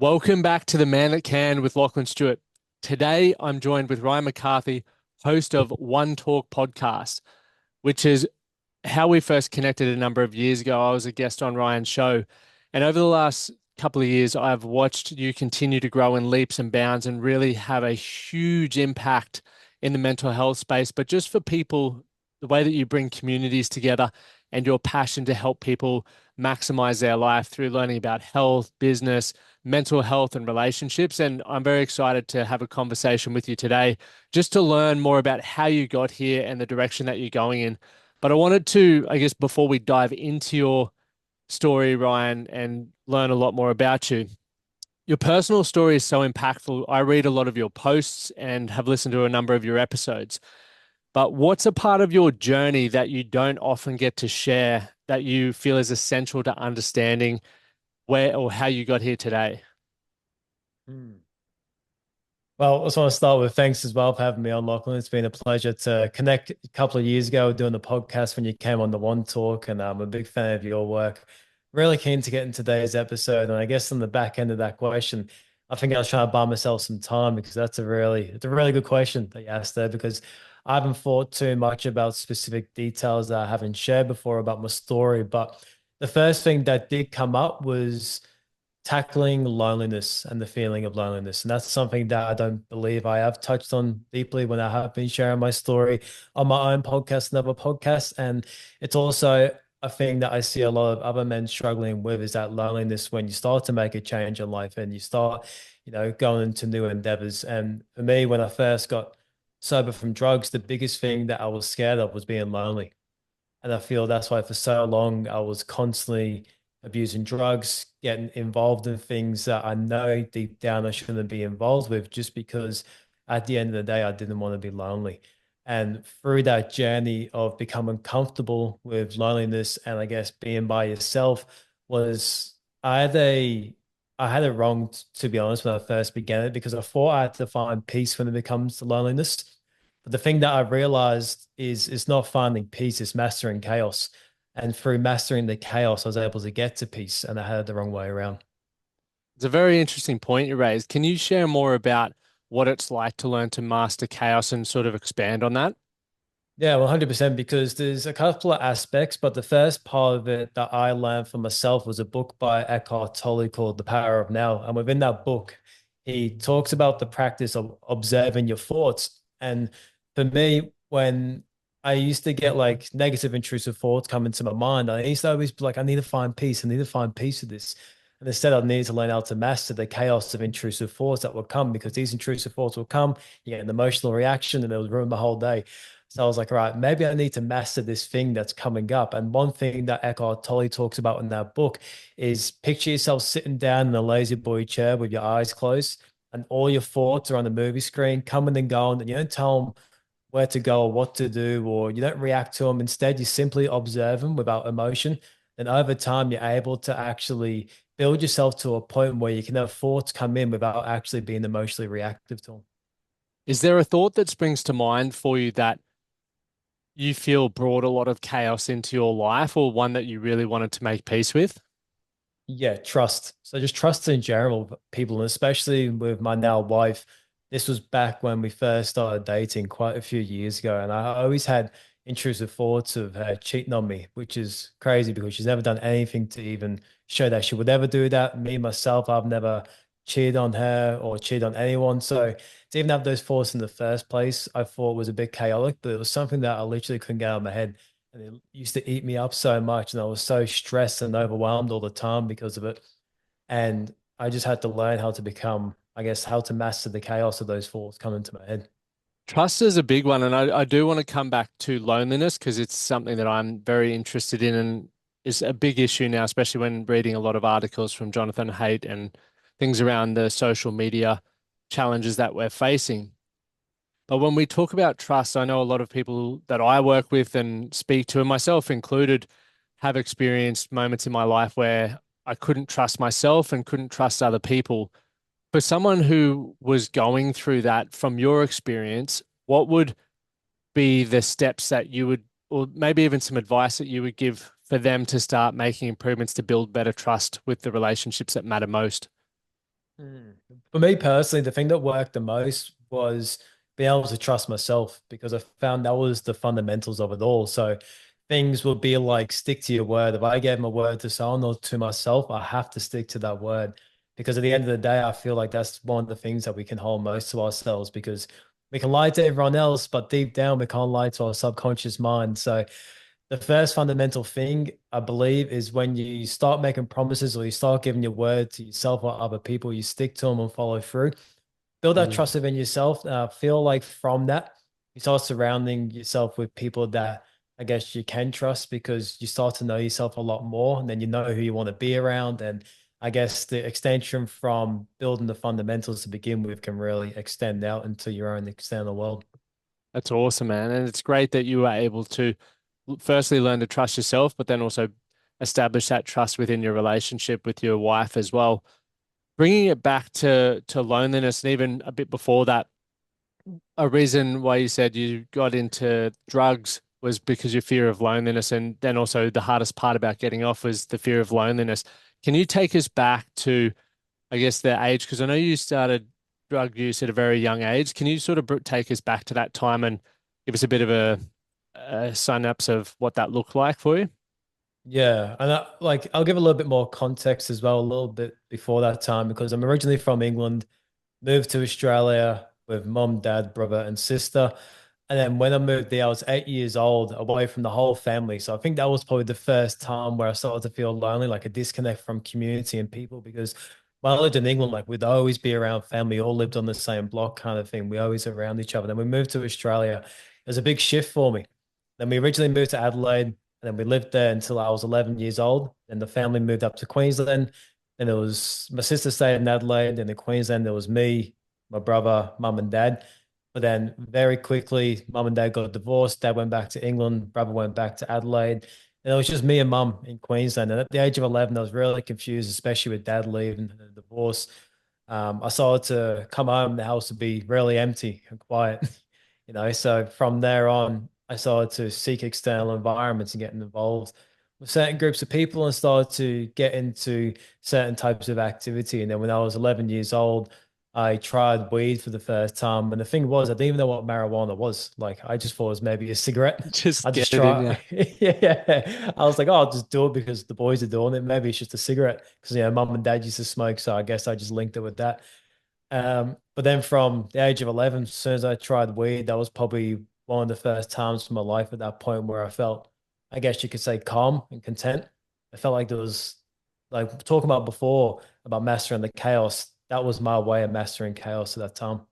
Welcome back to The Man That Can with Lachlan Stuart. Today, I'm joined with Ryan McCarthy, host of One Talk podcast, which is how we first connected a number of years ago. I was a guest on Ryan's show. And over the last couple of years, I've watched you continue to grow in leaps and bounds and really have a huge impact in the mental health space. But just for people, the way that you bring communities together and your passion to help people maximize their life through learning about health, business, mental health, and relationships. And I'm very excited to have a conversation with you today just to learn more about how you got here and the direction that you're going in. But I wanted to, I guess, before we dive into your story, Ryan, and learn a lot more about you, your personal story is so impactful. I read a lot of your posts and have listened to a number of your episodes. But what's a part of your journey that you don't often get to share that you feel is essential to understanding where or how you got here today? Hmm. Well, I just want to start with thanks as well for having me on, Lachlan. It's been a pleasure to connect a couple of years ago doing the podcast when you came on the One Talk, and I'm a big fan of your work. Really keen to get in today's episode. And I guess on the back end of that question, I think I was trying to buy myself some time because it's a really good question that you asked there because I haven't thought too much about specific details that I haven't shared before about my story. But the first thing that did come up was tackling loneliness and the feeling of loneliness. And that's something that I don't believe I have touched on deeply when I have been sharing my story on my own podcast and other podcasts. And it's also a thing that I see a lot of other men struggling with is that loneliness when you start to make a change in life and you start, going into new endeavors. And for me, when I first got sober from drugs, the biggest thing that I was scared of was being lonely. And I feel that's why for so long I was constantly abusing drugs, getting involved in things that I know deep down I shouldn't be involved with, just because at the end of the day, I didn't want to be lonely. And through that journey of becoming comfortable with loneliness and I guess being by yourself was I had a I had it wrong, to be honest, when I first began it because I thought I had to find peace when it comes to loneliness. But the thing that I realized is it's not finding peace, it's mastering chaos. And through mastering the chaos, I was able to get to peace, and I had it the wrong way around. It's a very interesting point you raised. Can you share more about what it's like to learn to master chaos and sort of expand on that? Yeah, 100%, because there's a couple of aspects, but the first part of it that I learned for myself was a book by Eckhart Tolle called The Power of Now. And within that book, he talks about the practice of observing your thoughts. And for me, when I used to get like negative intrusive thoughts come into my mind, I used to always be like, I need to find peace. I need to find peace with this. And instead, I needed to learn how to master the chaos of intrusive thoughts that will come because these intrusive thoughts will come, you get an emotional reaction, and it will ruin my whole day. So I was like, all right, maybe I need to master this thing that's coming up. And one thing that Eckhart Tolle talks about in that book is picture yourself sitting down in a lazy boy chair with your eyes closed, and all your thoughts are on the movie screen, coming and going, and you don't tell them where to go or what to do, or you don't react to them. Instead, you simply observe them without emotion. And over time, you're able to actually build yourself to a point where you can have thoughts come in without actually being emotionally reactive to them. Is there a thought that springs to mind for you that you feel brought a lot of chaos into your life or one that you really wanted to make peace with? Yeah, trust. So just trust in general with people, and especially with my now wife. This was back when we first started dating quite a few years ago, and I always had intrusive thoughts of her cheating on me, which is crazy because she's never done anything to even show that she would ever do that. Me, myself, I've never cheated on her or cheated on anyone. So to even have those thoughts in the first place, I thought was a bit chaotic, but it was something that I literally couldn't get out of my head. And it used to eat me up so much, and I was so stressed and overwhelmed all the time because of it. And I just had to learn how to become, I guess, how to master the chaos of those thoughts coming to my head. Trust is a big one. And I do want to come back to loneliness because it's something that I'm very interested in and is a big issue now, especially when reading a lot of articles from Jonathan Haidt and things around the social media challenges that we're facing. But when we talk about trust, I know a lot of people that I work with and speak to, and myself included, have experienced moments in my life where I couldn't trust myself and couldn't trust other people. For someone who was going through that, from your experience, what would be the steps that you would, or maybe even some advice that you would give for them to start making improvements to build better trust with the relationships that matter most? Mm. For me personally, the thing that worked the most was being able to trust myself because I found that was the fundamentals of it all. So things would be like stick to your word. If I gave my word to someone or to myself, I have to stick to that word because at the end of the day, I feel like that's one of the things that we can hold most to ourselves because we can lie to everyone else, but deep down we can't lie to our subconscious mind. So the first fundamental thing I believe is when you start making promises or you start giving your word to yourself or other people, you stick to them and follow through. Build that Mm. trust within yourself. Feel like from that, you start surrounding yourself with people that I guess you can trust because you start to know yourself a lot more and then you know who you want to be around. And I guess the extension from building the fundamentals to begin with can really extend out into your own external world. That's awesome, man. And it's great that you were able to firstly learn to trust yourself, but then also establish that trust within your relationship with your wife as well. Bringing it back to loneliness, and even a bit before that, a reason why you said you got into drugs was because your fear of loneliness, and then also the hardest part about getting off was the fear of loneliness. Can you take us back to, I guess, the age? Because I know you started drug use at a very young age. Can you sort of take us back to that time and give us a bit of a synapse of what that looked like for you? Yeah, and I'll give a little bit more context as well, a little bit before that time, because I'm originally from England, moved to Australia with mom, dad, brother, and sister. And then when I moved there, I was 8 years old, away from the whole family. So I think that was probably the first time where I started to feel lonely, like a disconnect from community and people. Because when I lived in England, like we'd always be around family, all lived on the same block kind of thing. We always around each other. Then we moved to Australia. It was a big shift for me. Then we originally moved to Adelaide, and then we lived there until I was 11 years old. Then the family moved up to Queensland. Then there was my sister stayed in Adelaide. Then in Queensland, there was me, my brother, mum, and dad. But then very quickly, mum and dad got divorced. Dad went back to England. Brother went back to Adelaide. And it was just me and mum in Queensland. And at the age of 11, I was really confused, especially with dad leaving and the divorce. I started to come home. The house would be really empty and quiet, So from there on, I started to seek external environments and getting involved with certain groups of people and started to get into certain types of activity. And then when I was 11 years old, I tried weed for the first time. And the thing was, I didn't even know what marijuana was. Like, I just thought it was maybe a cigarette. Just I just get it in, try. yeah. Yeah. I was like, oh, I'll just do it because the boys are doing it. Maybe it's just a cigarette because, mum and dad used to smoke. So I guess I just linked it with that. But then from the age of 11, as soon as I tried weed, that was probably one of the first times in my life at that point where I felt, I guess you could say, calm and content. I felt like there was, like talking about before, about mastering the chaos. That was my way of mastering chaos at that time.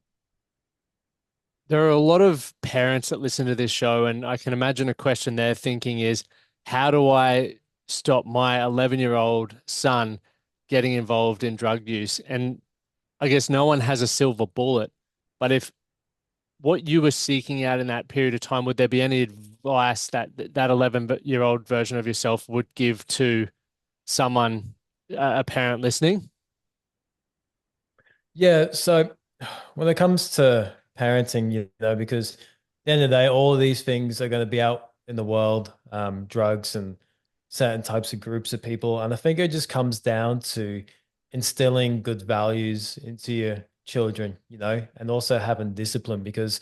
There are a lot of parents that listen to this show, and I can imagine a question they're thinking is, how do I stop my 11-year-old son getting involved in drug use? And I guess no one has a silver bullet, but if what you were seeking out in that period of time, would there be any advice that that 11-year-old version of yourself would give to someone, a parent listening? Yeah. So when it comes to parenting, because at the end of the day, all of these things are going to be out in the world, drugs and certain types of groups of people. And I think it just comes down to instilling good values into your children, and also having discipline because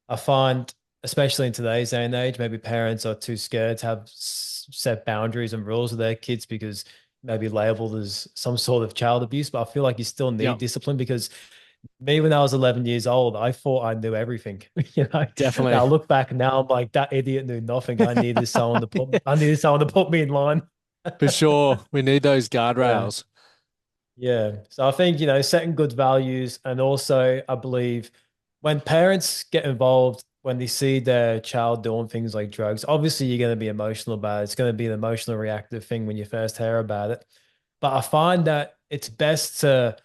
I find, especially in today's day and age, maybe parents are too scared to have set boundaries and rules with their kids because maybe labeled as some sort of child abuse. But I feel like you still Yeah, need discipline because me, when I was 11 years old, I thought I knew everything. Now I definitely. look back now, I'm like, that idiot knew nothing. I needed someone to put me in line. For sure. We need those Yeah. guardrails. Yeah. So I think, setting good values. And also, I believe when parents get involved, when they see their child doing things like drugs, obviously you're going to be emotional about it. It's going to be an emotional reactive thing when you first hear about it. But I find that it's best to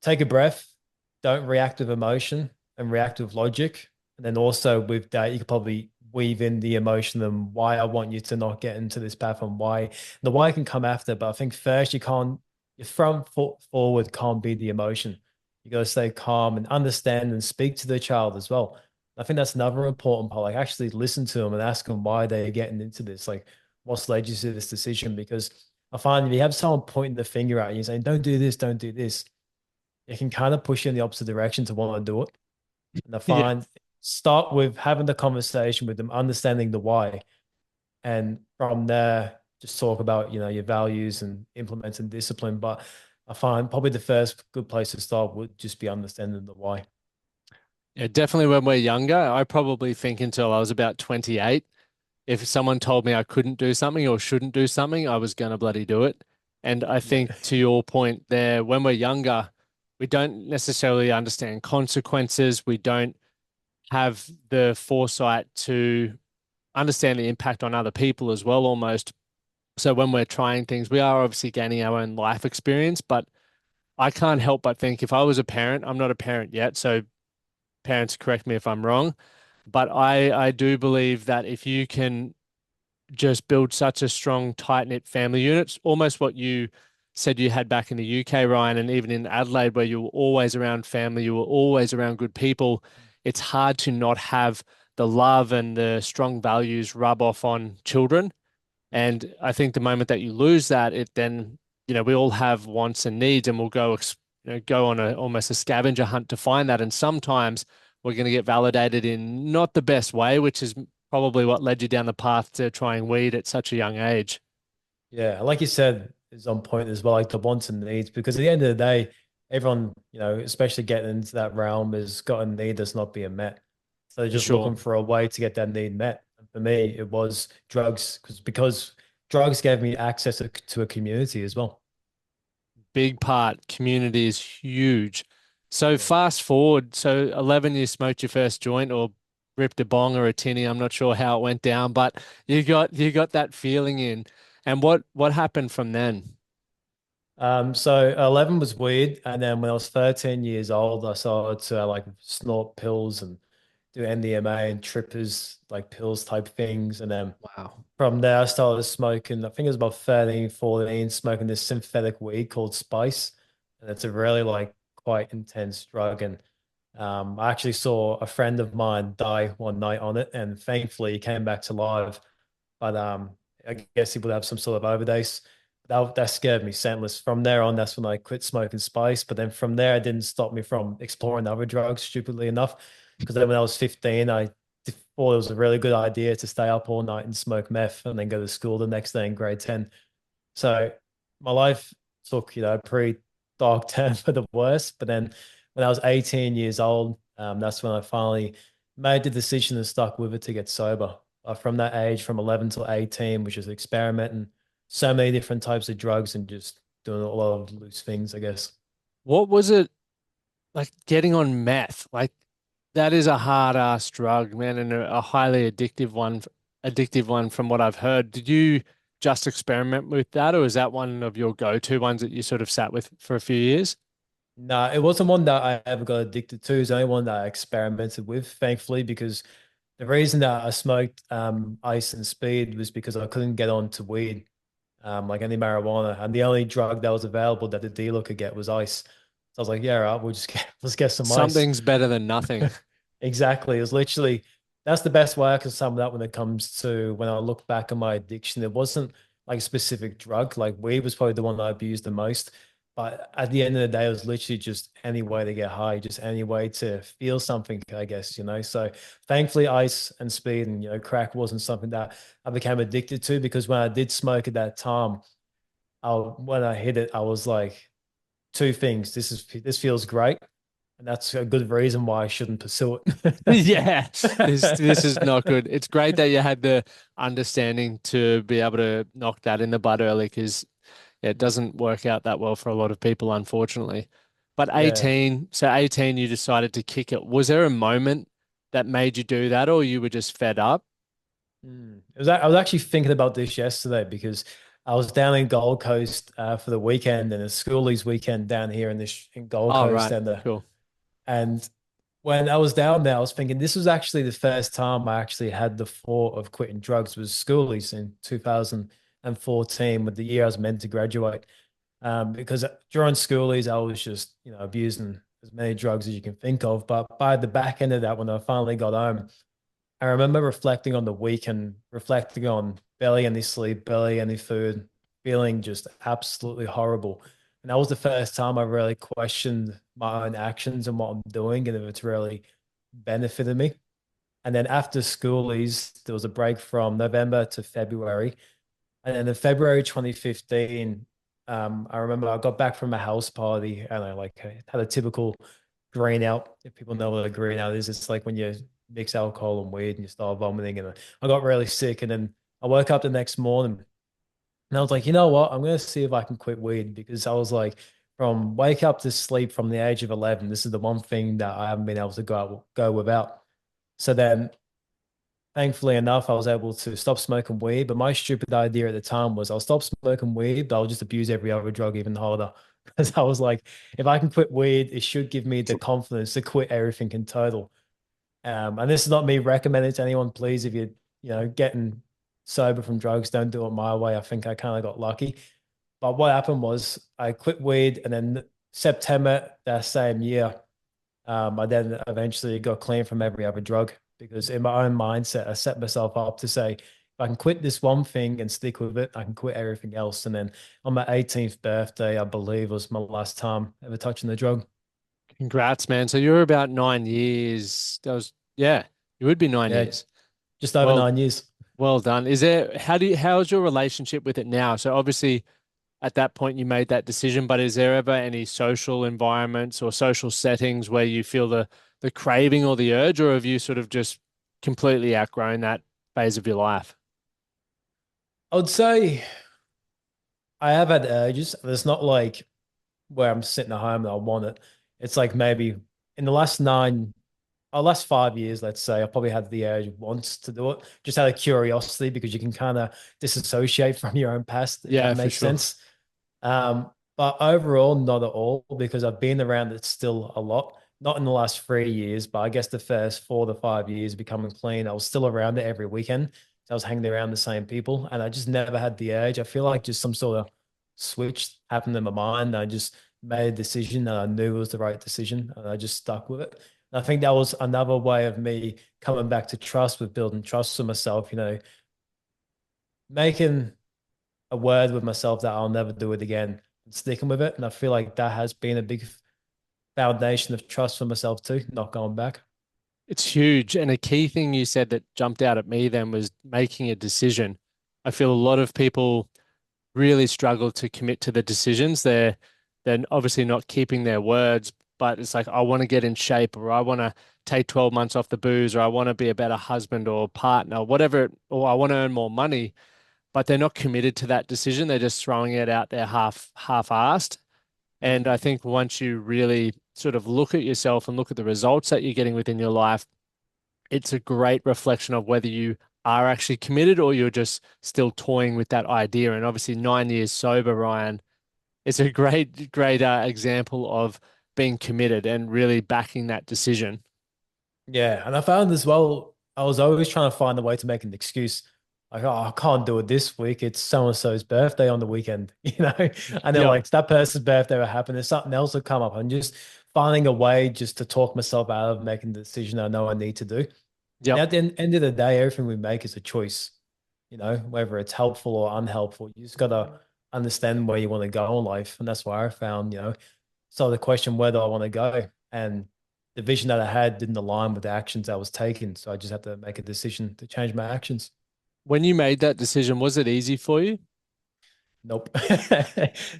take a breath, don't react with emotion and react with logic. And then also with that, you could probably weave in the emotion and why I want you to not get into this path and why the why can come after. But I think first you can't, your front foot forward can't be the emotion. You got to stay calm and understand and speak to the child as well. I think that's another important part. Like actually listen to them and ask them why they're getting into this. Like what's led you to this decision? Because I find if you have someone pointing the finger at you saying, don't do this, it can kind of push you in the opposite direction to want to do it. And I Yeah. find start with having the conversation with them, understanding the why, and from there just talk about your values and implementing discipline. But I find probably the first good place to start would just be understanding the why. Yeah, definitely when we're younger, I probably think until I was about 28. If someone told me I couldn't do something or shouldn't do something, I was going to bloody do it. And I Yeah. think to your point there, when we're younger, we don't necessarily understand consequences. We don't have the foresight to understand the impact on other people as well, almost. So when we're trying things, we are obviously gaining our own life experience, but I can't help but think if I was a parent, I'm not a parent yet, so parents correct me if I'm wrong, but I do believe that if you can just build such a strong, tight-knit family unit, almost what you said you had back in the UK, Ryan, and even in Adelaide, where you were always around family, you were always around good people, it's hard to not have the love and the strong values rub off on children. And I think the moment that you lose that, it then, we all have wants and needs, and we'll go on almost a scavenger hunt to find that. And sometimes we're going to get validated in not the best way, which is probably what led you down the path to trying weed at such a young age. Yeah, like you said, is on point as well, like the wants and needs, because at the end of the day, everyone, especially getting into that realm, has got a need that's not being met. So they're For just sure. looking for a way to get that need met. And for me, it was drugs, because drugs gave me access to a community as well. Big part. Community is huge. So Yeah. fast forward. So 11, you smoked your first joint or ripped a bong or a tinny. I'm not sure how it went down, but you got that feeling in. And what happened from then? So 11 was weed, and then when I was 13 years old, I started to like snort pills and do MDMA and trippers, like pills type things. And then Wow. from there, I started smoking, I think it was about 13, 14, smoking this synthetic weed called Spice. And it's a really like quite intense drug. And I actually saw a friend of mine die one night on it, and thankfully he came back to life. But I guess he would have some sort of overdose. That scared me senseless. From there on, that's when I quit smoking spice. But then from there, it didn't stop me from exploring other drugs, stupidly enough. Because then when I was 15, I thought it was a really good idea to stay up all night and smoke meth and then go to school the next day in grade 10. So my life took, a pretty dark turn for the worse. But then when I was 18 years old, that's when I finally made the decision and stuck with it to get sober. From that age, from 11 to 18, which is experimenting so many different types of drugs and just doing a lot of loose things, I guess. What was it like getting on meth? Like that is a hard ass drug, man, and a highly addictive one from what I've heard. Did you just experiment with that, or is that one of your go-to ones that you sort of sat with for a few years? No, it wasn't one that I ever got addicted to. It's only one that I experimented with, thankfully, because the reason that I smoked ice and speed was because I couldn't get on to weed, like any marijuana. And the only drug that was available that the dealer could get was ice. So I was like, yeah, right, we'll just get let's get some ice. Something's better than nothing. Exactly. It was literally that's the best way I can sum it up when it comes to when I look back on my addiction. It wasn't like a specific drug. Like weed was probably the one that I abused the most. But at the end of the day, it was literally just any way to get high, just any way to feel something, I guess. So thankfully, ice and speed and crack wasn't something that I became addicted to, because when I did smoke at that time, when I hit it, I was like, two things. This feels great, and that's a good reason why I shouldn't pursue Yeah, this is it. not good. It's great that you had the understanding to be able to knock that in the bud early because it doesn't work out that well for a lot of people, unfortunately. But Yeah. 18, so 18, you decided to kick it. Was there a moment that made you do that, or you were just fed up? I was actually thinking about this yesterday, because I was down in Gold Coast for the weekend, and a schoolies weekend down here in Gold Oh, Coast, right. and Cool. when I was down there, I was thinking this was actually the first time I actually had the thought of quitting drugs, was schoolies in 2014, with the year I was meant to graduate. Because during schoolies, I was just abusing as many drugs as you can think of. But by the back end of that, when I finally got home, I remember reflecting on the week and reflecting on barely any sleep, barely any food, feeling just absolutely horrible. And that was the first time I really questioned my own actions and what I'm doing and if it's really benefited me. And then after schoolies, there was a break from November to February. And then in February 2015, I remember I got back from a house party and I had a typical green out. If people know what a green out is, it's like when you mix alcohol and weed and you start vomiting. And I got really sick. And then I woke up the next morning and I was like, you know what? I'm going to see if I can quit weed because I was like, from wake up to sleep from the age of 11, this is the one thing that I haven't been able to go without. So then thankfully enough, I was able to stop smoking weed. But my stupid idea at the time was I'll stop smoking weed, but I'll just abuse every other drug even harder. Because I was like, if I can quit weed, it should give me the confidence to quit everything in total. And this is not me recommending to anyone. Please, if you're, getting sober from drugs, don't do it my way. I think I kind of got lucky. But what happened was I quit weed, and then September that same year, I then eventually got clean from every other drug because in my own mindset, I set myself up to say, if I can quit this one thing and stick with it, I can quit everything else. And then on my 18th birthday, I believe was my last time ever touching the drug. Congrats, man. So you're about 9 years. Yeah, you would be nine Yeah, years. just over Well, 9 years. well done. How's your relationship with it now? So obviously at that point you made that decision, but is there ever any social environments or social settings where you feel the craving or the urge, or have you sort of just completely outgrown that phase of your life? I would say I have had urges. It's not like where I'm sitting at home and I want it. It's like maybe in the last nine our last 5 years, let's say, I probably had the urge once to do it, just out of curiosity, because you can kind of disassociate from your own past, if Yeah, that for makes sure. sense. But overall, not at all, because I've been around it still a lot. Not in the last 3 years, but I guess the first 4 to 5 years becoming clean, I was still around it every weekend. So I was hanging around the same people, and I just never had the urge. I feel like just some sort of switch happened in my mind. I just made a decision that I knew was the right decision, and I just stuck with it. I think that was another way of me coming back to trust with building trust with myself, making a word with myself that I'll never do it again and sticking with it. And I feel like that has been a big foundation of trust for myself too, not going back. It's huge. And a key thing you said that jumped out at me then was making a decision. I feel a lot of people really struggle to commit to the decisions. They're obviously not keeping their words, but it's like I want to get in shape, or I want to take 12 months off the booze, or I want to be a better husband or partner, whatever, or I want to earn more money, but they're not committed to that decision. They're just throwing it out there half-assed. And I Mm. think once you really sort of look at yourself and look at the results that you're getting within your life, it's a great reflection of whether you are actually committed or you're just still toying with that idea. And obviously, 9 years sober, Ryan, is a great example of being committed and really backing that decision. Yeah. And I found as well, I was always trying to find a way to make an excuse. Like, oh, I can't do it this week. It's so and so's birthday on the weekend, And then Yep. like that person's birthday will happen. There's something else will come up, and just finding a way just to talk myself out of making the decision I know I need to do. And Yep. at the end of the day, everything we make is a choice, whether it's helpful or unhelpful. You just gotta understand where you want to go in life. And that's why I found, so the question, where do I want to go? And the vision that I had didn't align with the actions I was taking. So I just had to make a decision to change my actions. When you made that decision, was it easy for you? Nope.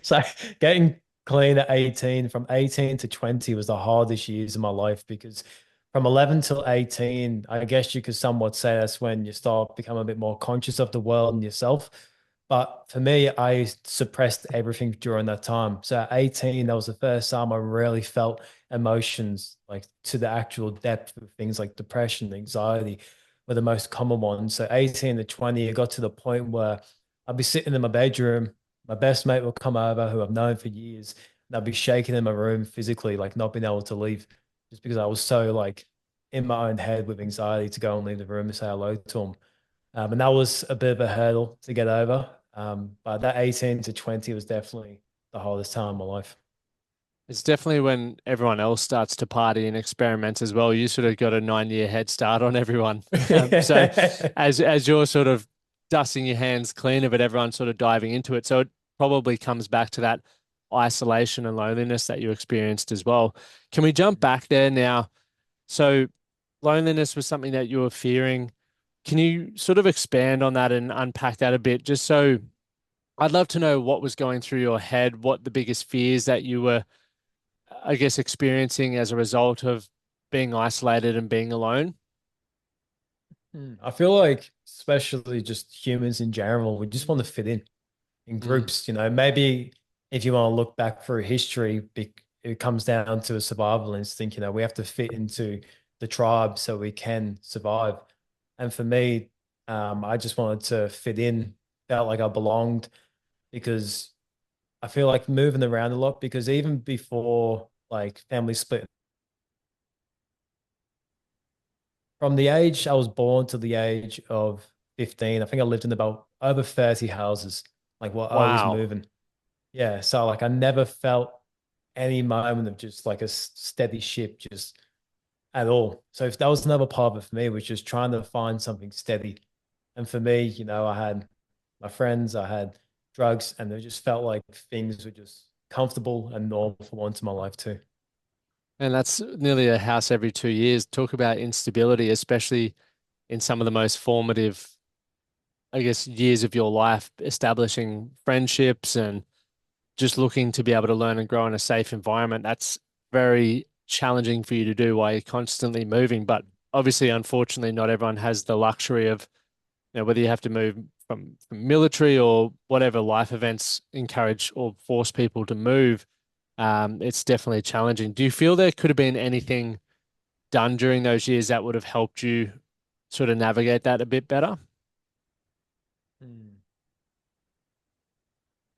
So getting clean at 18, from 18 to 20 was the hardest years of my life because from 11 till 18, I guess you could somewhat say that's when you start becoming a bit more conscious of the world and yourself. But for me, I suppressed everything during that time. So at 18, that was the first time I really felt emotions like to the actual depth of things like depression, anxiety were the most common ones. So 18 to 20, it got to the point where I'd be sitting in my bedroom. My best mate will come over, who I've known for years, and I'd be shaking in my room physically, like not being able to leave, just because I was so like in my own head with anxiety to go and leave the room and say hello to him. And that was a bit of a hurdle to get over. But that 18 to 20 was definitely the hardest time in my life. It's definitely when everyone else starts to party and experiment as well. You sort of got a 9 year head start on everyone. So as you're sort of dusting your hands clean of it, everyone's sort of diving into it. So it probably comes back to that isolation and loneliness that you experienced as well. Can we jump back there now? So loneliness was something that you were fearing. Can you sort of expand on that and unpack that a bit? Just so I'd love to know what was going through your head, what the biggest fears that you were, I guess, experiencing as a result of being isolated and being alone. I feel like, especially just humans in general, we just want to fit in Mm, groups. Maybe if you want to look back through history, it comes down to a survival instinct. We have to fit into the tribe so we can survive. And for me, I just wanted to fit in, felt like I belonged because I feel like moving around a lot because even before like family split, from the age I was born to the age of 15, I think I lived in about over 30 houses, like while always wow. moving. Yeah. So like I never felt any moment of just like a steady ship just at all. So if that was another part of it for me, was just trying to find something steady. And for me, I had my friends, I had drugs, and it just felt like things were just comfortable and normal for once in my life too. And that's nearly a house every 2 years. Talk about instability, especially in some of the most formative, I guess, years of your life, establishing friendships and just looking to be able to learn and grow in a safe environment. That's very challenging for you to do while you're constantly moving. But obviously, unfortunately, not everyone has the luxury of, whether you have to move from military or whatever life events encourage or force people to move. It's definitely challenging. Do you feel there could have been anything done during those years that would have helped you sort of navigate that a bit better? Hmm.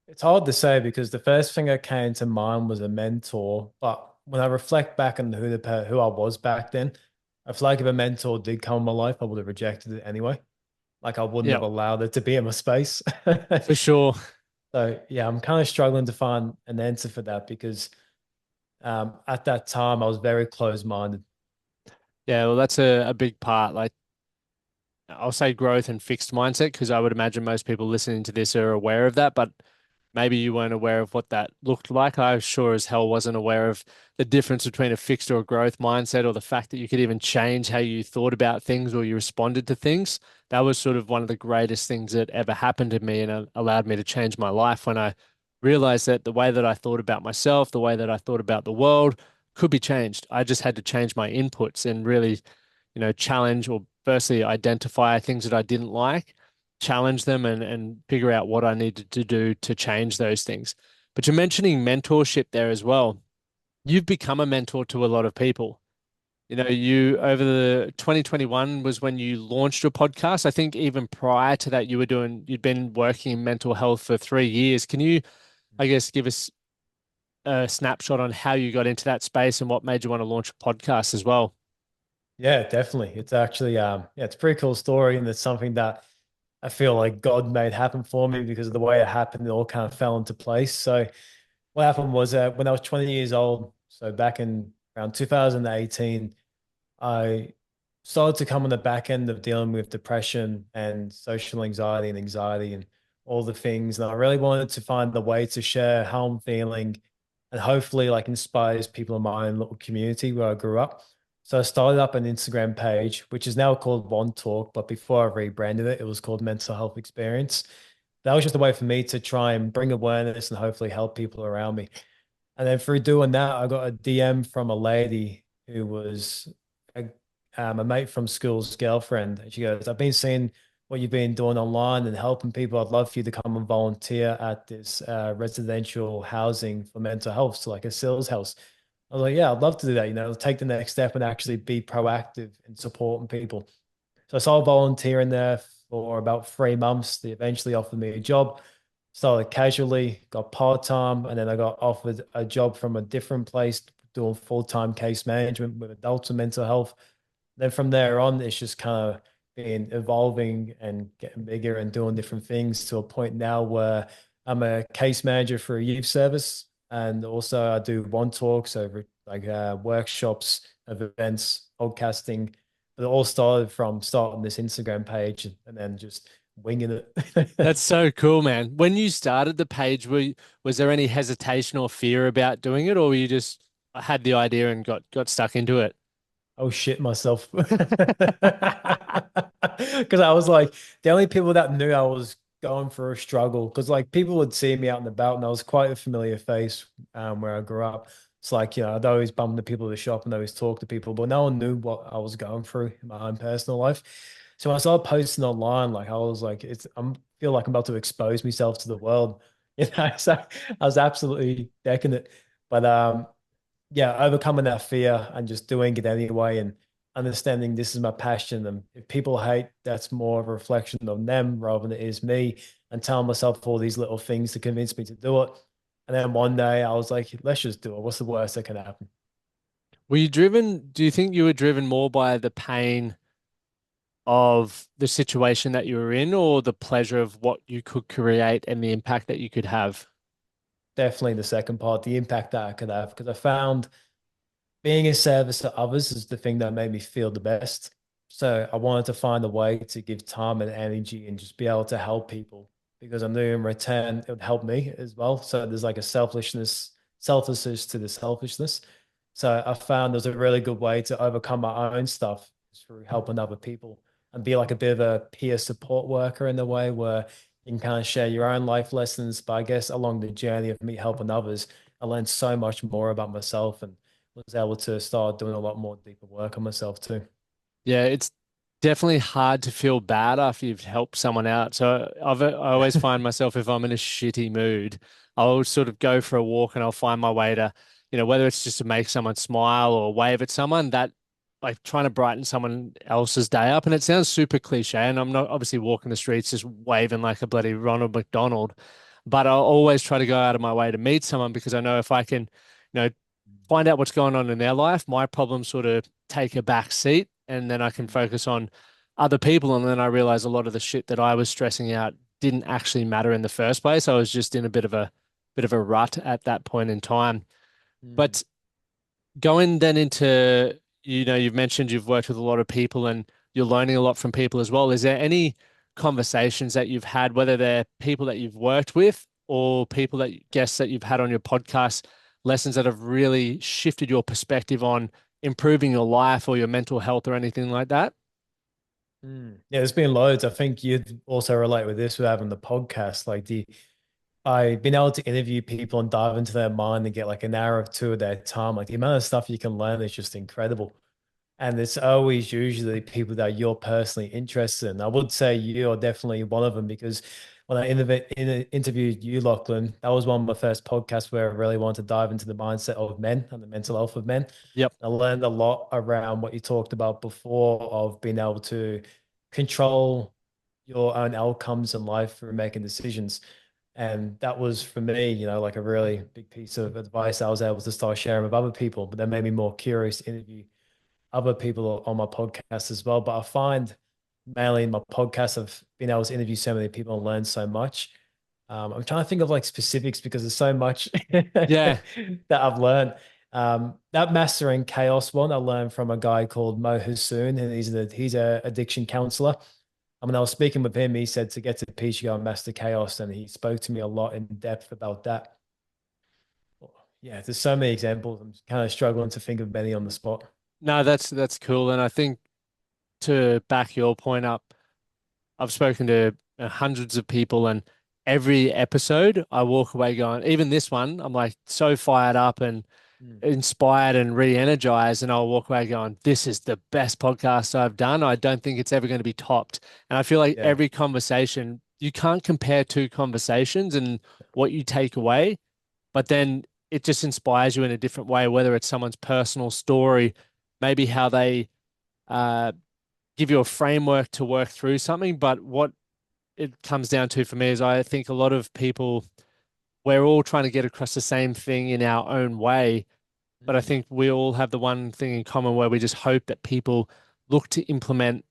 It's hard to say because the first thing that came to mind was a mentor. But when I reflect back on who I was back then, I feel like if a mentor did come in my life, I would have rejected it anyway. Like I wouldn't Yeah, have allowed it to be in my space. for sure. So yeah, I'm kind of struggling to find an answer for that because at that time I was very closed-minded. Yeah, well, that's a big part. Like, I'll say growth and fixed mindset because I would imagine most people listening to this are aware of that, but maybe you weren't aware of what that looked like. I sure as hell wasn't aware of the difference between a fixed or a growth mindset or the fact that you could even change how you thought about things or you responded to things. That was sort of one of the greatest things that ever happened to me and allowed me to change my life when I realized that the way that I thought about myself, the way that I thought about the world could be changed. I just had to change my inputs and really challenge or firstly identify things that I didn't like, challenge them and figure out what I needed to do to change those things. But you're mentioning mentorship there as well. You've become a mentor to a lot of people. You over the 2021 was when you launched your podcast. I think even prior to that, you'd been working in mental health for 3 years. Can you, I guess, give us a snapshot on how you got into that space and what made you want to launch a podcast as well? Yeah, definitely. It's actually yeah, it's a pretty cool story and it's something that I feel like God made happen for me because of the way it happened, it all kind of fell into place. So what happened was when I was 20 years old, so back in around 2018, I started to come on the back end of dealing with depression and social anxiety and all the things. And I really wanted to find the way to share how I'm feeling and hopefully like inspires people in my own little community where I grew up. So I started up an Instagram page, which is now called One Talk, but before I rebranded it, it was called Mental Health Experience. That was just a way for me to try and bring awareness and hopefully help people around me. And then through doing that, I got a DM from a lady who was a, a mate from school's girlfriend. And she goes, I've been seeing what you've been doing online and helping people. I'd love for you to come and volunteer at this residential housing for mental health, so like a sales house. I was like, yeah, I'd love to do that. Take the next step and actually be proactive in supporting people. So I started volunteering there for about 3 months. They eventually offered me a job. Started casually, got part time, and then I got offered a job from a different place doing full time case management with adults and mental health. Then from there on, it's just kind of been evolving and getting bigger and doing different things to a point now where I'm a case manager for a youth service. And also I do one talk, so like workshops, events, podcasting. But it all started from starting this Instagram page and then just winging it. That's so cool, man. When you started the page, was there any hesitation or fear about doing it, or you just had the idea and got stuck into it? Oh shit myself. Because I was like, the only people that knew I was going through a struggle, because like people would see me out and about, and I was quite a familiar face where I grew up. It's like, I'd always bump into people at the shop and always talk to people, but no one knew what I was going through in my own personal life. So when I started posting online, like I was like, feel like I'm about to expose myself to the world. So I was absolutely decking it. But yeah, overcoming that fear and just doing it anyway and understanding this is my passion. And if people hate, that's more of a reflection on them rather than it is me, and telling myself all these little things to convince me to do it. And then one day I was like, let's just do it. What's the worst that can happen? Do you think you were driven more by the pain of the situation that you were in or the pleasure of what you could create and the impact that you could have? Definitely the second part, the impact that I could have, because I found being in service to others is the thing that made me feel the best. So I wanted to find a way to give time and energy and just be able to help people because I knew in return it would help me as well. So there's like a selfishness to the selfishness. So I found there's a really good way to overcome my own stuff through helping other people and be like a bit of a peer support worker in a way where you can kind of share your own life lessons. But I guess along the journey of me helping others, I learned so much more about myself and was able to start doing a lot more deeper work on myself too. Yeah, it's definitely hard to feel bad after you've helped someone out. So I always find myself if I'm in a shitty mood, I'll sort of go for a walk and I'll find my way to, whether it's just to make someone smile or wave at someone that like trying to brighten someone else's day up. And it sounds super cliche, and I'm not obviously walking the streets just waving like a bloody Ronald McDonald, but I'll always try to go out of my way to meet someone because I know if I can, find out what's going on in their life, my problems sort of take a back seat and then I can focus on other people. And then I realize a lot of the shit that I was stressing out didn't actually matter in the first place. I was just in a bit of a rut at that point in time. Mm. But going then into, you've mentioned you've worked with a lot of people and you're learning a lot from people as well. Is there any conversations that you've had, whether they're people that you've worked with or people that guests that you've had on your podcast, lessons that have really shifted your perspective on improving your life or your mental health or anything like that? Yeah, there's been loads. I think you'd also relate with this with having the podcast. Like I've been able to interview people and dive into their mind and get like an hour or two of their time. Like the amount of stuff you can learn is just incredible. And it's always usually people that you're personally interested in. I would say you're definitely one of them because when interviewed you, Lachlan, that was one of my first podcasts where I really wanted to dive into the mindset of men and the mental health of men. Yep. I learned a lot around what you talked about before of being able to control your own outcomes in life through making decisions. And that was for me, like a really big piece of advice I was able to start sharing with other people, but that made me more curious to interview other people on my podcast as well. But I find mainly in my podcast, I've been able to interview so many people and learn so much. I'm trying to think of like specifics because there's so much Yeah. that I've learned. That mastering chaos one I learned from a guy called Mo Hussoon, and he's a addiction counselor. I mean, I was speaking with him. He said to get to peace, you go and master chaos, and he spoke to me a lot in depth about that. Yeah, there's so many examples. I'm kind of struggling to think of many on the spot. No, that's cool. And I think to back your point up, I've spoken to hundreds of people, and every episode I walk away going, even this one, I'm like so fired up and Mm. inspired and re-energized, and I'll walk away going, this is the best podcast I've done. I don't think it's ever going to be topped. And I feel like Yeah. every conversation, you can't compare two conversations and what you take away, but then it just inspires you in a different way, whether it's someone's personal story, maybe how they uh, give you a framework to work through something. But what it comes down to for me is I think a lot of people, we're all trying to get across the same thing in our own way. But I Mm. think we all have the one thing in common where we just hope that people look to implement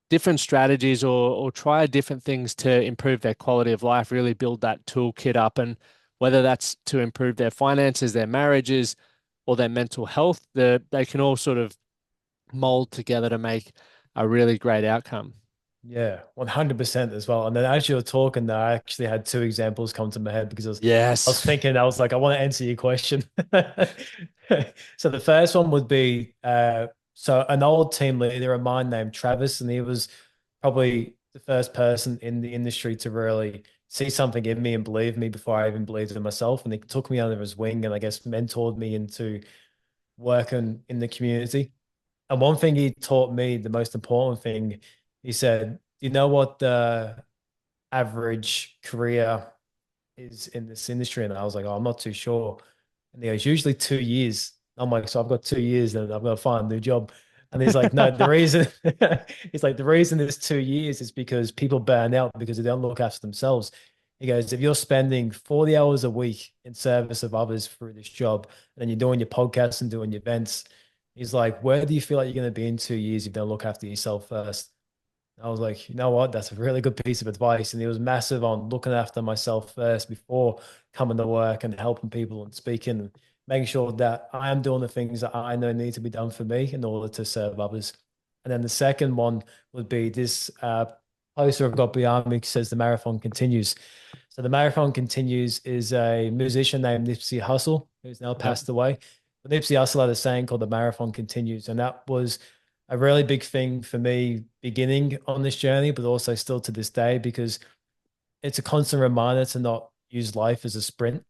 different strategies or try different things to improve their quality of life, really build that toolkit up. And whether that's to improve their finances, their marriages, or their mental health, they can all sort of mold together to make a really great outcome. Yeah, 100% as well. And then as you were talking there, I actually had two examples come to my head because I was Yes. thinking, I was like, I want to answer your question. So the first one would be so an old team leader of mine named Travis, and he was probably the first person in the industry to really see something in me and believe me before I even believed in myself. And he took me under his wing and I guess mentored me into working in the community. And one thing he taught me, the most important thing, he said, "You know what the average career is in this industry?" And I was like, "Oh, I'm not too sure." And he goes, "Usually 2 years." I'm like, "So I've got 2 years and I've got to find a new job." And he's like, "No, the reason," he's like, "the reason there's 2 years is because people burn out because they don't look after themselves." He goes, "If you're spending 40 hours a week in service of others through this job, and then you're doing your podcasts and doing your events," he's like, "Where do you feel like you're going to be in 2 years if you don't look after yourself first?" I was like, you know what? That's a really good piece of advice. And he was massive on looking after myself first before coming to work and helping people and speaking and making sure that I am doing the things that I know need to be done for me in order to serve others. And then the second one would be this poster I've got behind me says the marathon continues. So the marathon continues is a musician named Nipsey Hussle, who's now Yep. passed away. But Nipsey Hussle had a saying called the marathon continues. And that was a really big thing for me beginning on this journey, but also still to this day, because it's a constant reminder to not use life as a sprint.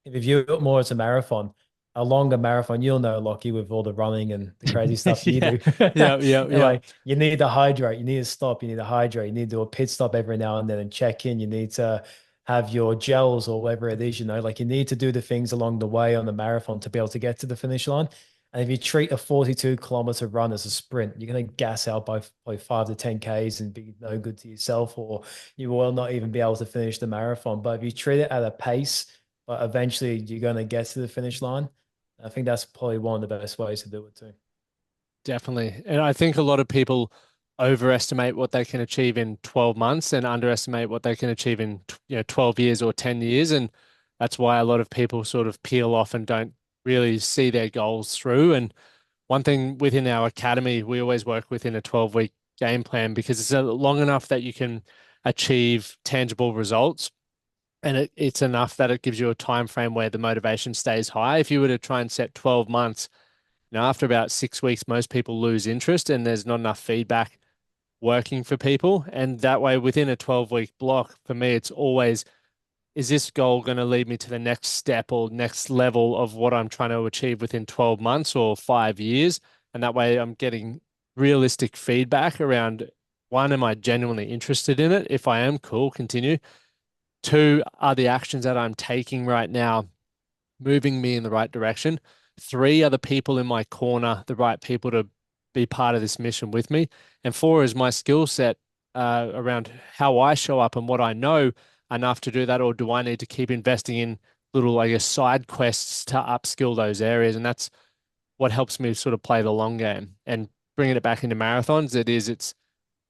If you view it more as a marathon, a longer marathon, you'll know, Lockie, with all the running and the crazy stuff you Yeah. do. Yeah. Yeah. And Yeah. like you need to hydrate, you need to stop, you need to hydrate, you need to do a pit stop every now and then and check in. You need to have your gels or whatever it is, like you need to do the things along the way on the marathon to be able to get to the finish line. And if you treat a 42-kilometer run as a sprint, you're going to gas out by 5 to 10 Ks and be no good to yourself, or you will not even be able to finish the marathon. But if you treat it at a pace, but eventually you're going to get to the finish line, I think that's probably one of the best ways to do it too. Definitely. And I think a lot of people overestimate what they can achieve in 12 months and underestimate what they can achieve in 12 years or 10 years. And that's why a lot of people sort of peel off and don't really see their goals through. And one thing within our academy, we always work within a 12-week game plan because it's long enough that you can achieve tangible results. And it's enough that it gives you a time frame where the motivation stays high. If you were to try and set 12 months, after about 6 weeks, most people lose interest and there's not enough feedback working for people. And that way, within a 12-week block, for me, it's always, is this goal going to lead me to the next step or next level of what I'm trying to achieve within 12 months or 5 years? And that way, I'm getting realistic feedback around one, am I genuinely interested in it? If I am, cool, continue. Two, are the actions that I'm taking right now moving me in the right direction? Three, are the people in my corner the right people to be part of this mission with me? And four, is my skill set around how I show up and what I know enough to do that, or do I need to keep investing in little, I guess, side quests to upskill those areas? And that's what helps me sort of play the long game and bringing it back into marathons.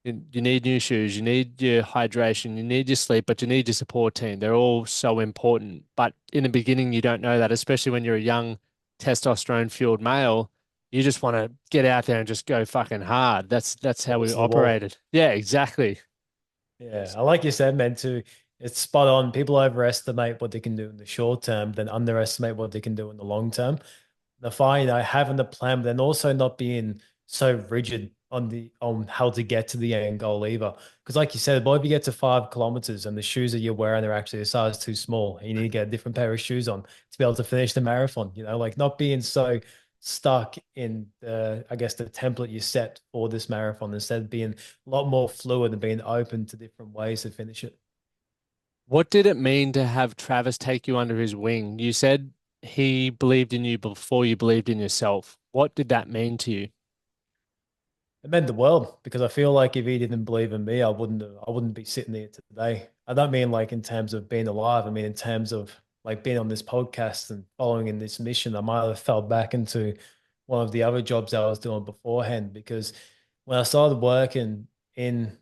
You need new shoes, you need your hydration, you need your sleep, but you need your support team. They're all so important. But in the beginning, you don't know that, especially when you're a young testosterone fueled male. You just want to get out there and just go fucking hard. That's how we Balls to the wall. operated. Yeah, exactly. Yeah, I like you said, man, too. It's spot on. People overestimate what they can do in the short term, then underestimate what they can do in the long term. The fine, having the plan, but then also not being so rigid on how to get to the end goal either. Because like you said, boy, if you get to 5 kilometers and the shoes that you're wearing are actually a size too small, and you need to get a different pair of shoes on to be able to finish the marathon, like not being so stuck in I guess the template you set for this marathon, instead of being a lot more fluid and being open to different ways to finish it. What did it mean to have Travis take you under his wing? You said he believed in you before you believed in yourself. What did that mean to you? It meant the world because I feel like if he didn't believe in me, I wouldn't be sitting here today. I don't mean like in terms of being alive. I mean in terms of like being on this podcast and following in this mission. I might have fell back into one of the other jobs I was doing beforehand, because when I started working in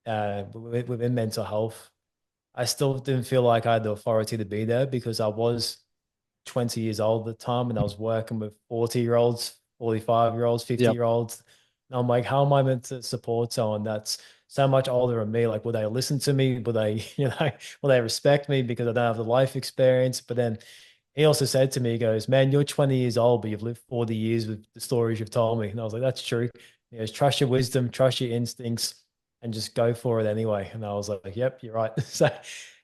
within mental health, I still didn't feel like I had the authority to be there because I was 20 years old at the time and I was working with 40-year-olds, 45-year-olds, Yep. 50-year-olds. And I'm like, how am I meant to support someone that's so much older than me. Like, will they listen to me? Will they, will they respect me because I don't have the life experience? But then he also said to me, he goes, man, you're 20 years old, but you've lived 40 years with the stories you've told me. And I was like, that's true. He goes, trust your wisdom, trust your instincts, and just go for it anyway. And I was like, yep, you're right. So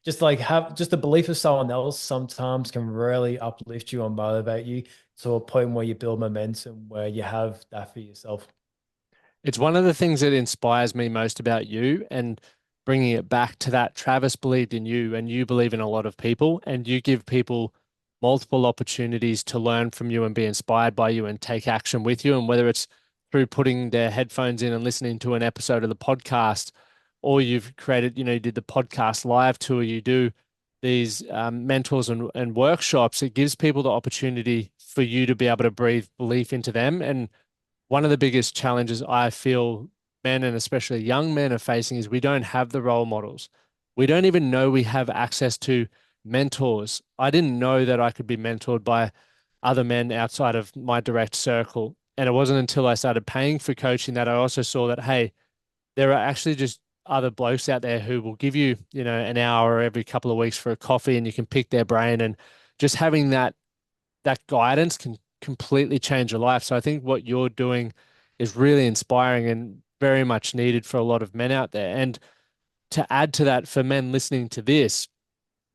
just like have just the belief of someone else sometimes can really uplift you and motivate you to a point where you build momentum, where you have that for yourself. It's one of the things that inspires me most about you, and bringing it back to that Travis believed in you and you believe in a lot of people, and you give people multiple opportunities to learn from you and be inspired by you and take action with you. And whether it's through putting their headphones in and listening to an episode of the podcast, or you've created, you did the podcast live tour, you do these mentors and workshops, it gives people the opportunity for you to be able to breathe belief into them. And one of the biggest challenges I feel men and especially young men are facing is we don't have the role models. We don't even know we have access to mentors. I didn't know that I could be mentored by other men outside of my direct circle. And it wasn't until I started paying for coaching that I also saw that, hey, there are actually just other blokes out there who will give you, an hour every couple of weeks for a coffee, and you can pick their brain. And just having that guidance can completely change your life. So I think what you're doing is really inspiring and very much needed for a lot of men out there. And to add to that, for men listening to this,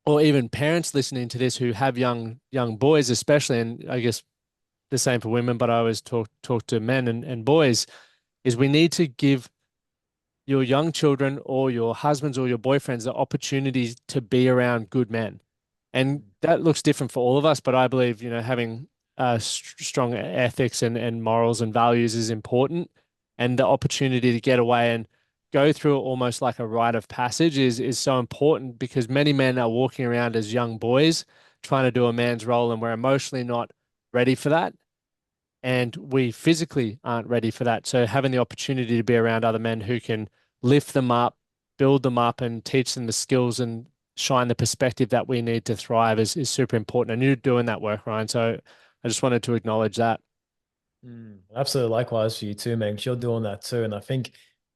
or even parents listening to this who have young boys, especially, and I guess the same for women, but I always talk to men and boys, is we need to give your young children or your husbands or your boyfriends the opportunities to be around good men. And that looks different for all of us, but I believe, having strong ethics and morals and values is important. And the opportunity to get away and go through it almost like a rite of passage is so important, because many men are walking around as young boys trying to do a man's role, and we're emotionally not ready for that. And we physically aren't ready for that. So having the opportunity to be around other men who can lift them up, build them up, and teach them the skills and shine the perspective that we need to thrive is super important. And you're doing that work, Ryan. So I just wanted to acknowledge that. Absolutely, likewise for you too, man. 'Cause you're doing that too, and I think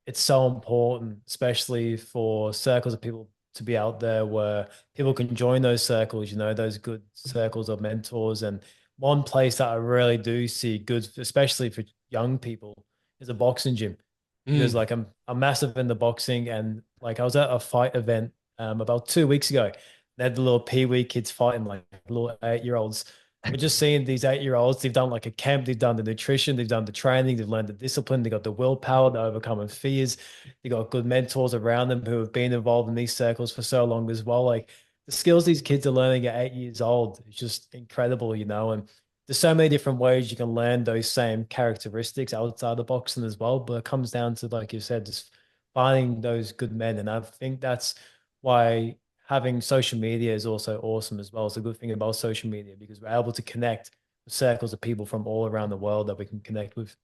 it's so important, especially for circles of people to be out there where people can join those circles. Those good circles of mentors. And one place that I really do see good, especially for young people, is a boxing gym, because Mm. like I'm massive into boxing, and like I was at a fight event about 2 weeks ago. They had the little pee-wee kids fighting, like little 8-year-olds. We're just seeing these 8-year-olds. They've done like a camp, they've done the nutrition, they've done the training, they've learned the discipline, they got the willpower, they're overcoming fears. They got good mentors around them who have been involved in these circles for so long as well. Like the skills these kids are learning at 8 years old is just incredible. And there's so many different ways you can learn those same characteristics outside the boxing as well. But it comes down to, like you said, just finding those good men. And I think that's why having social media is also awesome as well. It's a good thing about social media because we're able to connect with circles of people from all around the world that we can connect with.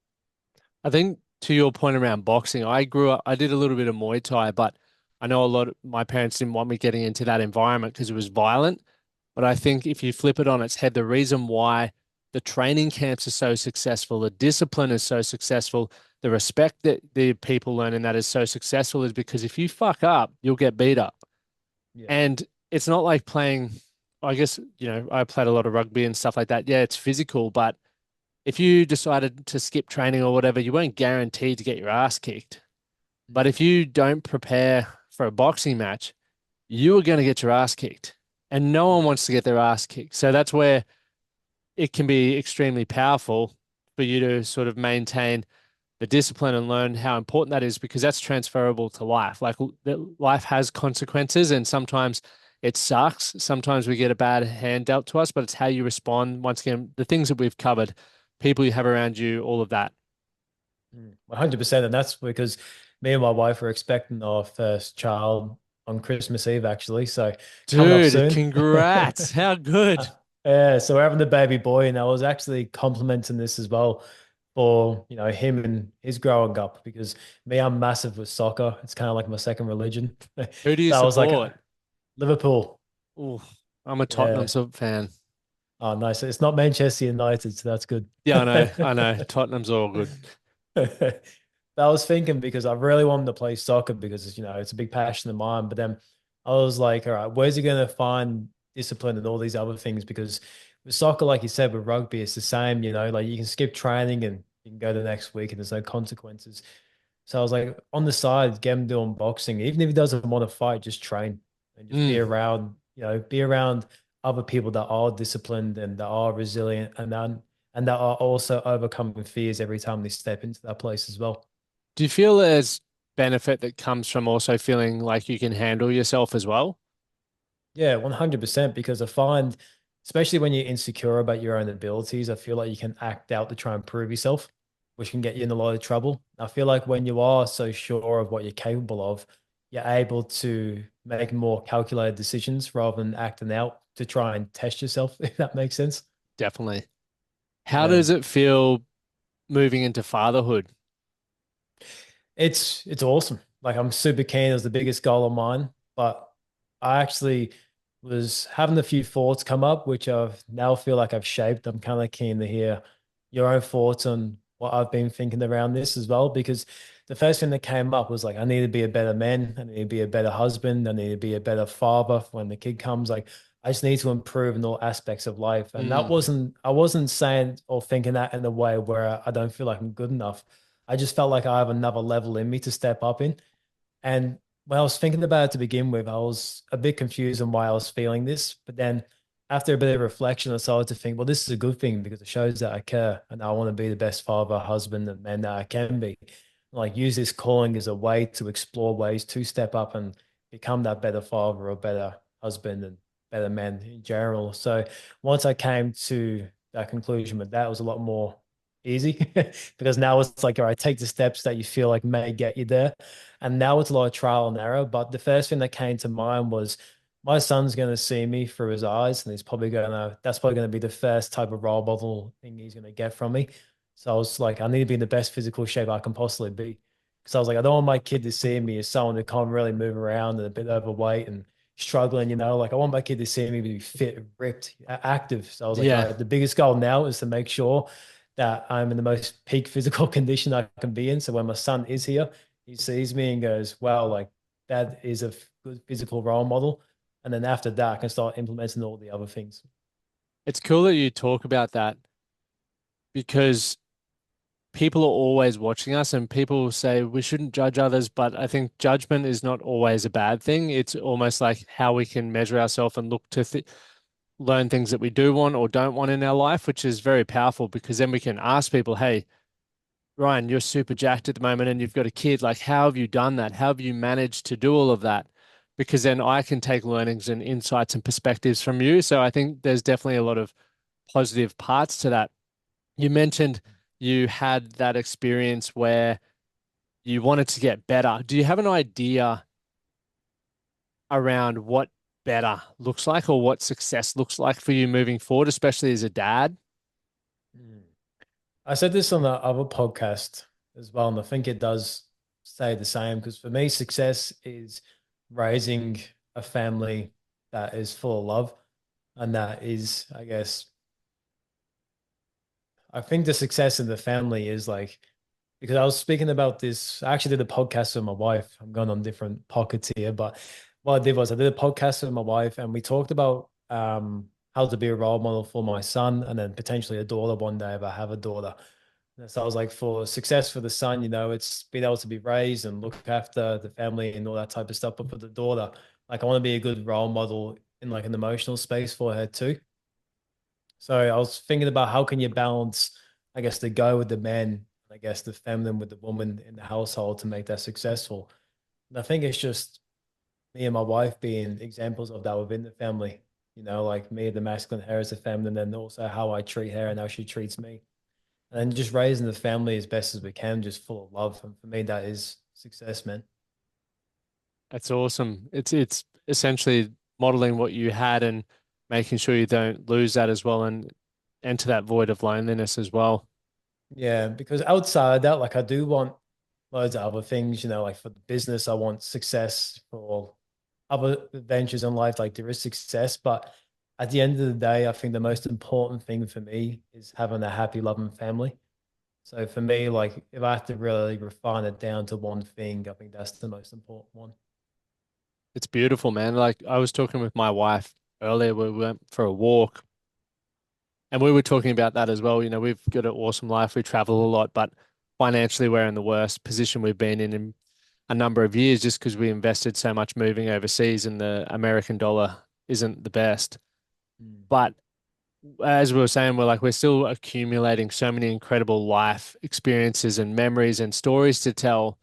I think to your point around boxing, I grew up, I did a little bit of Muay Thai, but I know a lot of my parents didn't want me getting into that environment because it was violent. But I think if you flip it on its head, the reason why the training camps are so successful, the discipline is so successful, the respect that the people learn in that is so successful is because if you fuck up, you'll get beat up. Yeah. And it's not like playing, I guess, I played a lot of rugby and stuff like that. Yeah, it's physical, but if you decided to skip training or whatever, you weren't guaranteed to get your ass kicked. But Mm. if you don't prepare for a boxing match, you are going to get your ass kicked. And no one Yeah. wants to get their ass kicked. So that's where it can be extremely powerful for you to sort of maintain the discipline and learn how important that is, because that's transferable to life. Like life has consequences, and sometimes it sucks. Sometimes we get a bad hand dealt to us, but it's how you respond. Once again, the things that we've covered, people you have around you, all of that. 100%. And that's because me and my wife are expecting our first child on Christmas Eve, actually. So coming up Dude, soon. congrats. How good. Yeah, so we're having the baby boy, and I was actually complimenting this as well for him and his growing up because me, I'm massive with soccer. It's kind of like my second religion. Who do you So I was like, support? Liverpool. Ooh, I'm a Tottenham Yeah. fan. Oh, nice. It's not Manchester United, so that's good. Yeah, I know. I know. Tottenham's all good. I was thinking because I really wanted to play soccer because it's a big passion of mine. But then I was like, all right, where's he going to find discipline and all these other things? Because with soccer, like you said, with rugby, it's the same. Like you can skip training and you can go the next week and there's no consequences. So I was like, on the side, get him doing boxing. Even if he doesn't want to fight, just train and just be Mm. around, be around other people that are disciplined and that are resilient and that are also overcoming fears every time they step into that place as well. Do you feel there's benefit that comes from also feeling like you can handle yourself as well? Yeah, 100%. Because I find, especially when you're insecure about your own abilities, I feel like you can act out to try and prove yourself, which can get you in a lot of trouble. I feel like when you are so sure of what you're capable of, you're able to make more calculated decisions rather than acting out to try and test yourself, if that makes sense. Definitely. How Yeah. does it feel moving into fatherhood? It's awesome. Like I'm super keen. It was the biggest goal of mine, but I actually was having a few thoughts come up, which I've now feel like I've shaped. I'm kind of keen to hear your own thoughts on what I've been thinking around this as well, because the first thing that came up was like, I need to be a better man. I need to be a better husband. I need to be a better father when the kid comes. Like, I just need to improve in all aspects of life. And Mm. I wasn't saying or thinking that in a way where I don't feel like I'm good enough. I just felt like I have another level in me to step up in. And when I was thinking about it to begin with, I was a bit confused on why I was feeling this. But then after a bit of reflection, I started to think, well, this is a good thing because it shows that I care and I want to be the best father, husband, and man that I can be. Like use this calling as a way to explore ways to step up and become that better father or better husband and better man in general. So once I came to that conclusion with that, it was a lot more easy because now it's like, all right, take the steps that you feel like may get you there. And now it's a lot of trial and error. But the first thing that came to mind was my son's going to see me through his eyes, and that's probably going to be the first type of role model thing he's going to get from me. So I was like, I need to be in the best physical shape I can possibly be. Because I was like, I don't want my kid to see me as someone who can't really move around and a bit overweight and struggling. Like I want my kid to see me be fit, ripped, active. So I was like, all Yeah, right, the biggest goal now is to make sure that I'm in the most peak physical condition I can be in. So when my son is here, he sees me and goes, wow, like that is a good physical role model. And then after that, I can start implementing all the other things. it's cool that you talk about that because people are always watching us and people say we shouldn't judge others, but I think judgment is not always a bad thing. It's almost like how we can measure ourselves and look to th learn things that we do want or don't want in our life, which is very powerful because then we can ask people, hey, Ryan, you're super jacked at the moment and you've got a kid. Like, how have you done that? How have you managed to do all of that? Because then I can take learnings and insights and perspectives from you. So I think there's definitely a lot of positive parts to that. You mentioned you had that experience where you wanted to get better. Do you have an idea around what better looks like or what success looks like for you moving forward, especially as a dad? Mm. I said this on the other podcast as well, and I think it does say the same because for me, success is raising a family that is full of love, and that is, I guess, I think the success in the family is like because I was speaking about this. I actually did a podcast with my wife. I'm going on different pockets here, but what I did was I did a podcast with my wife, and we talked about how to be a role model for my son, and then potentially a daughter one day if I have a daughter. And so I was like, for success for the son, it's being able to be raised and look after the family and all that type of stuff. But for the daughter, like I want to be a good role model in like an emotional space for her too. So I was thinking about how can you balance, I guess, the guy with the man, I guess the feminine with the woman in the household to make that successful. And I think it's just me and my wife being examples of that within the family. Like me, the masculine, her as the feminine, and also how I treat her and how she treats me. And then just raising the family as best as we can, just full of love. And for me, that is success, man. That's awesome. It's essentially modeling what you had and making sure you don't lose that as well and enter that void of loneliness as well. Yeah, because outside that, like I do want loads of other things, like for the business, I want success for other ventures in life, like there is success. But at the end of the day, I think the most important thing for me is having a happy, loving family. So for me, like if I have to really refine it down to one thing, I think that's the most important one. It's beautiful, man. Like I was talking with my wife earlier, we went for a walk and we were talking about that as well. We've got an awesome life. We travel a lot, but financially, we're in the worst position we've been in a number of years just because we invested so much moving overseas and the American dollar isn't the best. Mm. But as we were saying, we're still accumulating so many incredible life experiences and memories and stories to tell.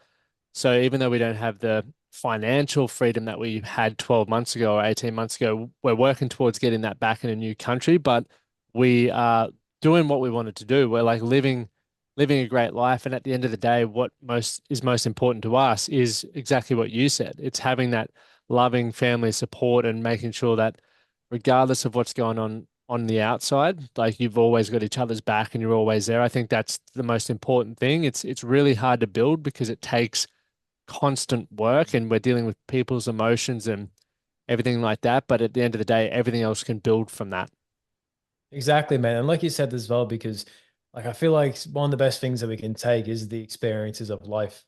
So even though we don't have the financial freedom that we had 12 months ago or 18 months ago, we're working towards getting that back in a new country, but we are doing what we wanted to do. We're like living a great life. And at the end of the day, what most important to us is exactly what you said. It's having that loving family support and making sure that regardless of what's going on the outside, like you've always got each other's back and you're always there. I think that's the most important thing. It's really hard to build because it takes constant work and we're dealing with people's emotions and everything like that. But at the end of the day, everything else can build from that. Exactly, man. And like you said as well, because like I feel like one of the best things that we can take is the experiences of life.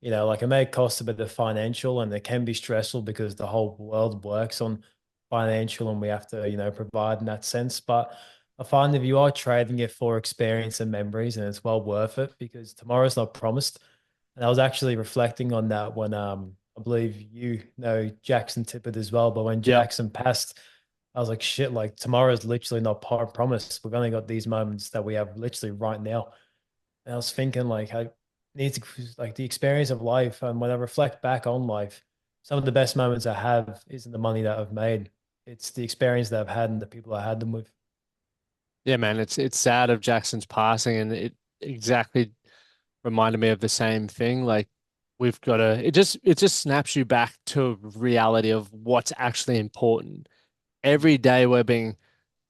Like it may cost a bit of financial and it can be stressful because the whole world works on financial and we have to, provide in that sense. But I find if you are trading it for experience and memories, and it's well worth it because tomorrow's not promised. And I was actually reflecting on that when I believe you know Jackson Tippett as well, but when Yep. Jackson passed, I was like, shit, like tomorrow's literally not promised. We've only got these moments that we have literally right now. And I was thinking, like, I need to, like, the experience of life. And when I reflect back on life, some of the best moments I have isn't the money that I've made, it's the experience that I've had and the people I had them with. Yeah, man, it's sad of Jackson's passing and it exactly reminded me of the same thing. Like we've got to it just snaps you back to reality of what's actually important. Every day we're being,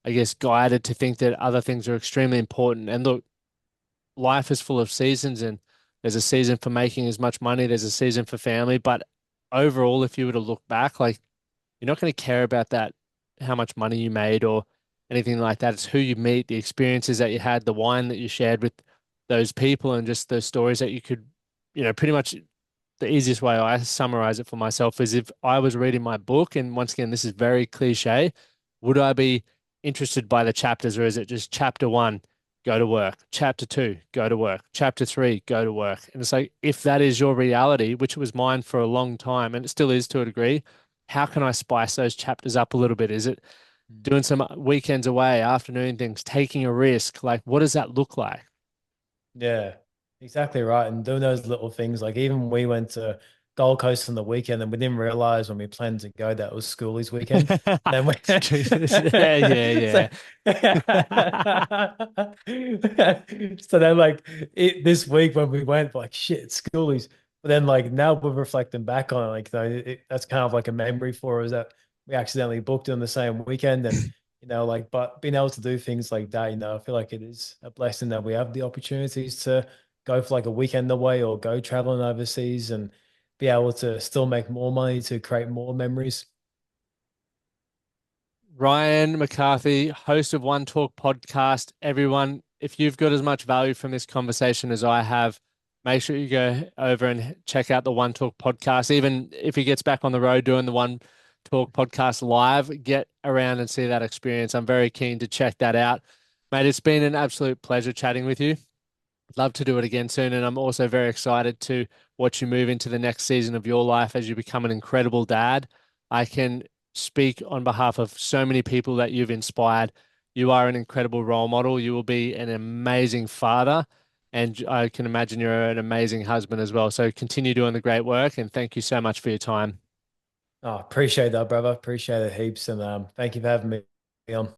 I guess, guided to think that other things are extremely important. And look, life is full of seasons and there's a season for making as much money, there's a season for family. But overall, if you were to look back, like you're not going to care about that, how much money you made or anything like that. It's who you meet, the experiences that you had, the wine that you shared with those people, and just those stories that you could, pretty much the easiest way I summarize it for myself is if I was reading my book, and once again, this is very cliche, would I be interested by the chapters or is it just chapter one, go to work, chapter two, go to work, chapter three, go to work? And it's like, if that is your reality, which was mine for a long time, and it still is to a degree, how can I spice those chapters up a little bit? Is it Mm. doing some weekends away, afternoon things, taking a risk? Like, what does that look like? Yeah, exactly right. And doing those little things, like even we went to Gold Coast on the weekend and we didn't realize when we planned to go that it was schoolies weekend. And then we Yeah, yeah, so, so then like this week when we went, like shit, it's schoolies. But then like now we're reflecting back on it, like that's kind of like a memory for us that we accidentally booked on the same weekend. And like, but being able to do things like that, I feel like it is a blessing that we have the opportunities to go for like a weekend away or go traveling overseas and be able to still make more money to create more memories. Ryan McCarthy, host of One Talk podcast. Everyone, if you've got as much value from this conversation as I have, make sure you go over and check out the One Talk podcast. Even if he gets back on the road doing the One Talk podcast live, get around and see that experience. I'm very keen to check that out. Mate, it's been an absolute pleasure chatting with you. Love to do it again soon. And I'm also very excited to watch you move into the next season of your life as you become an incredible dad. I can speak on behalf of so many people that you've inspired. You are an incredible role model. You will be an amazing father. And I can imagine you're an amazing husband as well. So continue doing the great work. And thank you so much for your time. Oh, appreciate that, brother. Appreciate it heaps. And thank you for having me on.